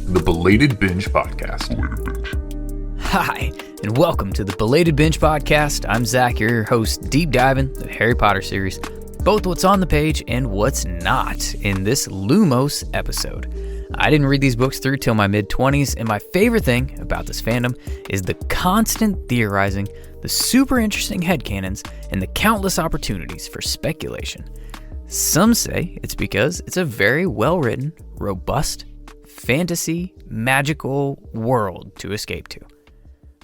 the Belated Binge Podcast. Hi, and welcome to the Belated Binge Podcast. I'm Zach, your host, deep diving the Harry Potter series, both what's on the page and what's not in this Lumos episode. I didn't read these books through till my mid-20s, and my favorite thing about this fandom is the constant theorizing, the super interesting headcanons, and the countless opportunities for speculation. Some say it's because it's a very well-written, robust, fantasy, magical world to escape to.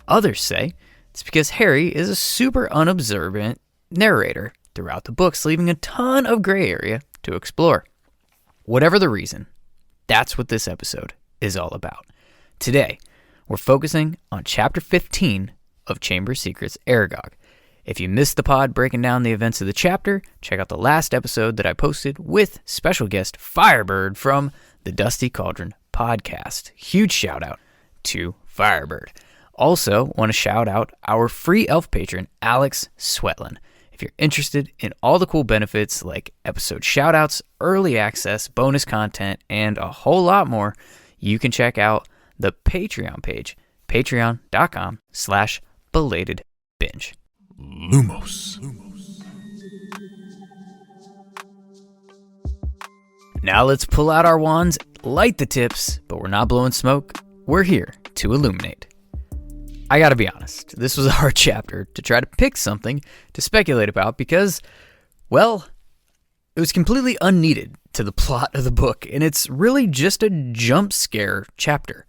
Others say it's because Harry is a super unobservant narrator throughout the books, leaving a ton of gray area to explore. Whatever the reason, that's what this episode is all about. Today, we're focusing on Chapter 15 of Chamber of Secrets, Arogag. If you missed the pod breaking down the events of the chapter, check out the last episode that I posted with special guest Firebird from the Dusty Cauldron podcast. Huge shout out to Firebird. Also, want to shout out our free elf patron, Alex Swetlin. If you're interested in all the cool benefits like episode shoutouts, early access, bonus content, and a whole lot more, you can check out the Patreon page, patreon.com/belatedbinge. Lumos. Now let's pull out our wands, light the tips, but we're not blowing smoke. We're here to illuminate. I gotta be honest, this was a hard chapter to try to pick something to speculate about because, well, it was completely unneeded to the plot of the book, and it's really just a jump scare chapter,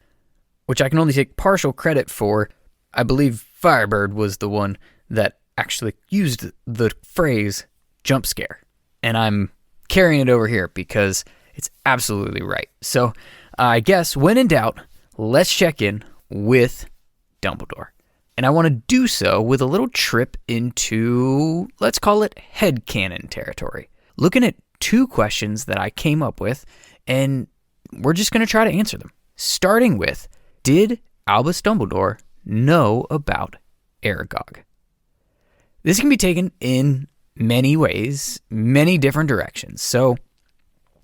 which I can only take partial credit for. I believe Firebird was the one that actually used the phrase jump scare, and I'm carrying it over here because it's absolutely right. So I guess when in doubt, let's check in with Dumbledore. And I want to do so with a little trip into, let's call it headcanon territory. Looking at two questions that I came up with, and we're just going to try to answer them. Starting with, did Albus Dumbledore know about Arogag? This can be taken in many ways, many different directions. So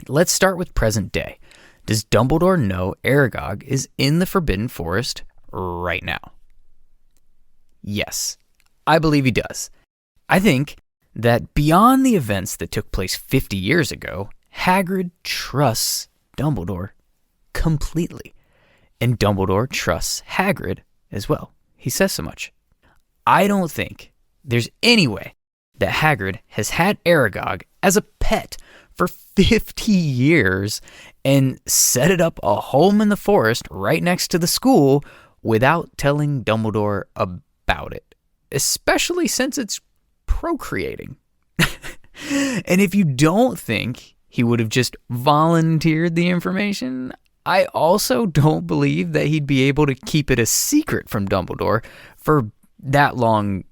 let's start with present day. Does Dumbledore know Arogag is in the Forbidden Forest right now? Yes, I believe he does. I think that beyond the events that took place 50 years ago, Hagrid trusts Dumbledore completely. And Dumbledore trusts Hagrid as well. He says so much. I don't think there's any way that Hagrid has had Arogag as a pet for 50 years and set it up a home in the forest right next to the school without telling Dumbledore about it, especially since it's procreating. And if you don't think he would have just volunteered the information, I also don't believe that he'd be able to keep it a secret from Dumbledore for that long.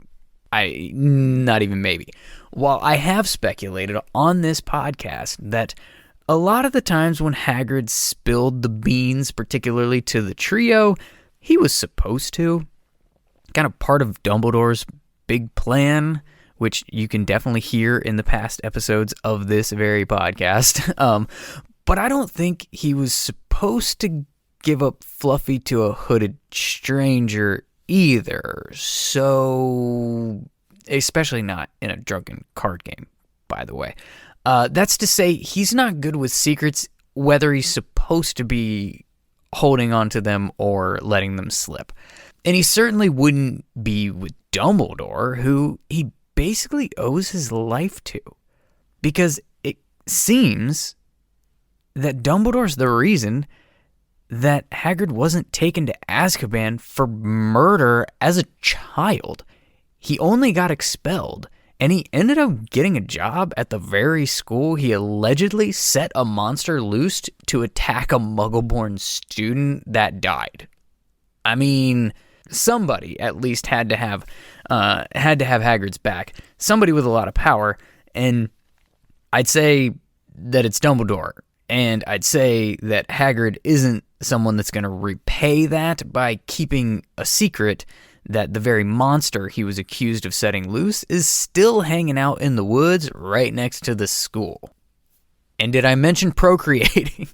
Not even maybe. While I have speculated on this podcast that a lot of the times when Hagrid spilled the beans, particularly to the trio, he was supposed to. Kind of part of Dumbledore's big plan, which you can definitely hear in the past episodes of this very podcast. But I don't think he was supposed to give up Fluffy to a hooded stranger either. So, especially not in a drunken card game, by the way. That's to say, he's not good with secrets, whether he's supposed to be holding on to them or letting them slip. And he certainly wouldn't be with Dumbledore, who he basically owes his life to. Because it seems that Dumbledore's the reason that Hagrid wasn't taken to Azkaban for murder as a child. He only got expelled, and he ended up getting a job at the very school he allegedly set a monster loose to attack a Muggle-born student that died. I mean, somebody at least had to have Hagrid's back. Somebody with a lot of power, and I'd say that it's Dumbledore. And I'd say that Hagrid isn't someone that's going to repay that by keeping a secret that the very monster he was accused of setting loose is still hanging out in the woods right next to the school. And did I mention procreating?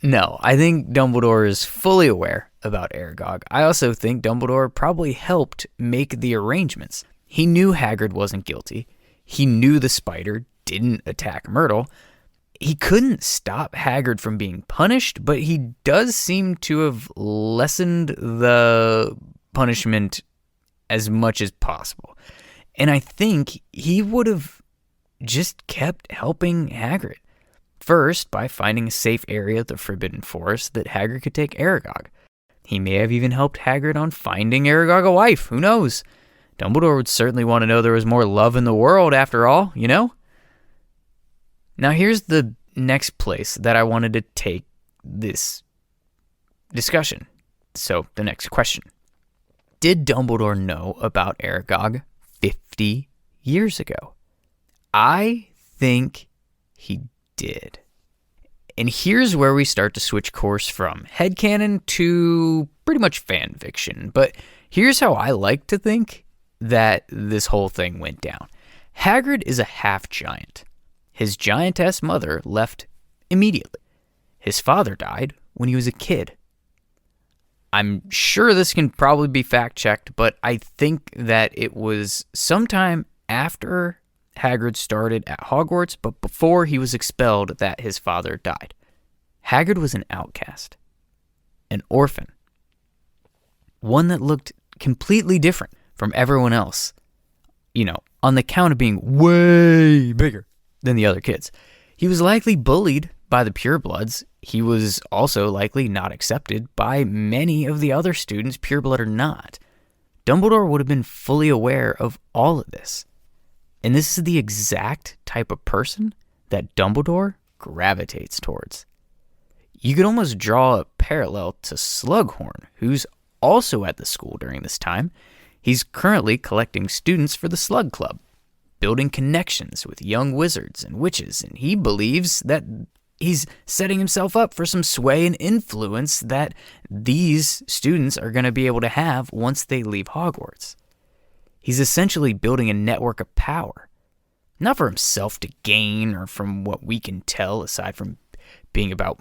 No, I think Dumbledore is fully aware about Arogag. I also think Dumbledore probably helped make the arrangements. He knew Hagrid wasn't guilty. He knew the spider didn't attack Myrtle. He couldn't stop Hagrid from being punished, but he does seem to have lessened the punishment as much as possible. And I think he would have just kept helping Hagrid. First, by finding a safe area of the Forbidden Forest that Hagrid could take Arogag. He may have even helped Hagrid on finding Arogag a wife. Who knows? Dumbledore would certainly want to know there was more love in the world after all, you know? Now here's the next place that I wanted to take this discussion. So the next question. Did Dumbledore know about Arogag 50 years ago? I think he did. And here's where we start to switch course from headcanon to pretty much fan fiction. But here's how I like to think that this whole thing went down. Hagrid is a half-giant. His giantess mother left immediately. His father died when he was a kid. I'm sure this can probably be fact-checked, but I think that it was sometime after Hagrid started at Hogwarts, but before he was expelled that his father died. Hagrid was an outcast, an orphan, one that looked completely different from everyone else, on the count of being way bigger than the other kids. He was likely bullied by the purebloods. He was also likely not accepted by many of the other students, pureblood or not. Dumbledore would have been fully aware of all of this. And this is the exact type of person that Dumbledore gravitates towards. You could almost draw a parallel to Slughorn, who's also at the school during this time. He's currently collecting students for the Slug Club, building connections with young wizards and witches, and he believes that he's setting himself up for some sway and influence that these students are going to be able to have once they leave Hogwarts. He's essentially building a network of power, not for himself to gain or from what we can tell, aside from being about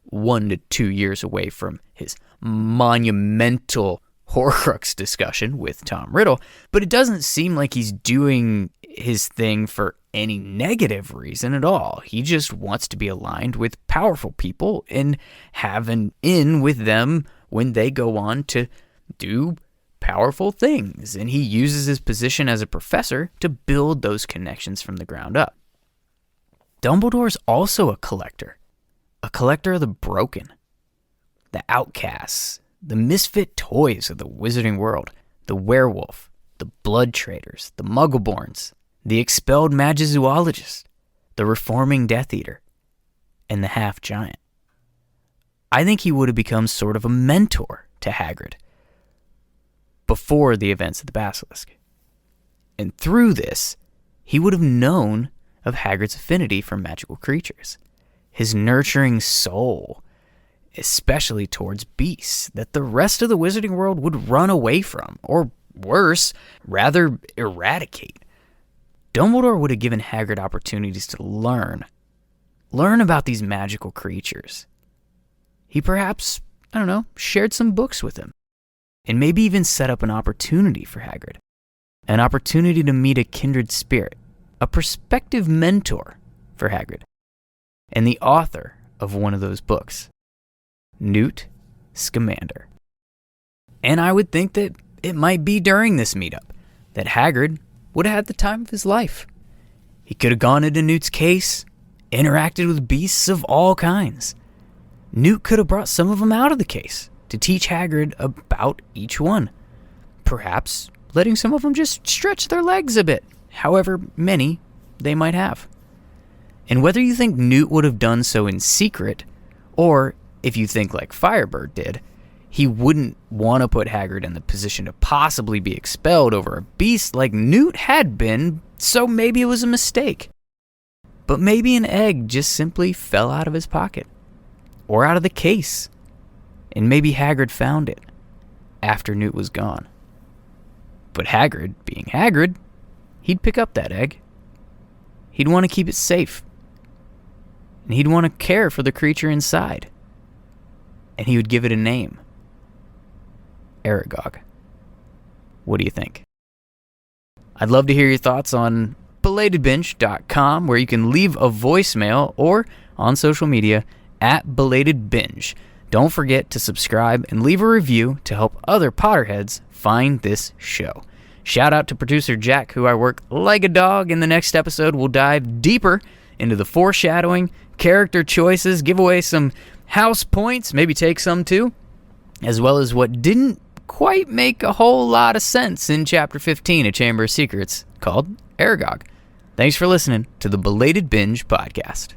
1 to 2 years away from his monumental Horcrux discussion with Tom Riddle, but it doesn't seem like he's doing his thing for any negative reason at all. He just wants to be aligned with powerful people and have an in with them when they go on to do powerful things, and he uses his position as a professor to build those connections from the ground up. Dumbledore's also a collector of the broken, the outcasts, the misfit toys of the wizarding world, the werewolf, the blood traders, the muggleborns, the expelled magizoologist, the reforming Death Eater, and the half-giant. I think he would have become sort of a mentor to Hagrid before the events of the Basilisk. And through this, he would have known of Hagrid's affinity for magical creatures, his nurturing soul, especially towards beasts that the rest of the wizarding world would run away from, or worse, rather eradicate. Dumbledore would have given Hagrid opportunities to learn about these magical creatures. He perhaps, shared some books with him, and maybe even set up an opportunity for Hagrid, an opportunity to meet a kindred spirit, a prospective mentor for Hagrid, and the author of one of those books, Newt Scamander. And I would think that it might be during this meetup that Hagrid would have had the time of his life. He could have gone into Newt's case, interacted with beasts of all kinds. Newt could have brought some of them out of the case to teach Hagrid about each one, perhaps letting some of them just stretch their legs a bit, however many they might have. And whether you think Newt would have done so in secret, or if you think like Firebird did, he wouldn't want to put Hagrid in the position to possibly be expelled over a beast like Newt had been, so maybe it was a mistake. But maybe an egg just simply fell out of his pocket, or out of the case, and maybe Hagrid found it after Newt was gone. But Hagrid, being Hagrid, he'd pick up that egg. He'd want to keep it safe, and he'd want to care for the creature inside. and he would give it a name. Arogag. What do you think? I'd love to hear your thoughts on belatedbinge.com, where you can leave a voicemail, or on social media at belatedbinge. Don't forget to subscribe and leave a review to help other Potterheads find this show. Shout out to producer Jack, who I work like a dog. In the next episode, we'll dive deeper into the foreshadowing, character choices, give away some house points, maybe take some too, as well as what didn't quite make a whole lot of sense in Chapter 15 of Chamber of Secrets, called Arogag. Thanks for listening to the Belated Binge Podcast.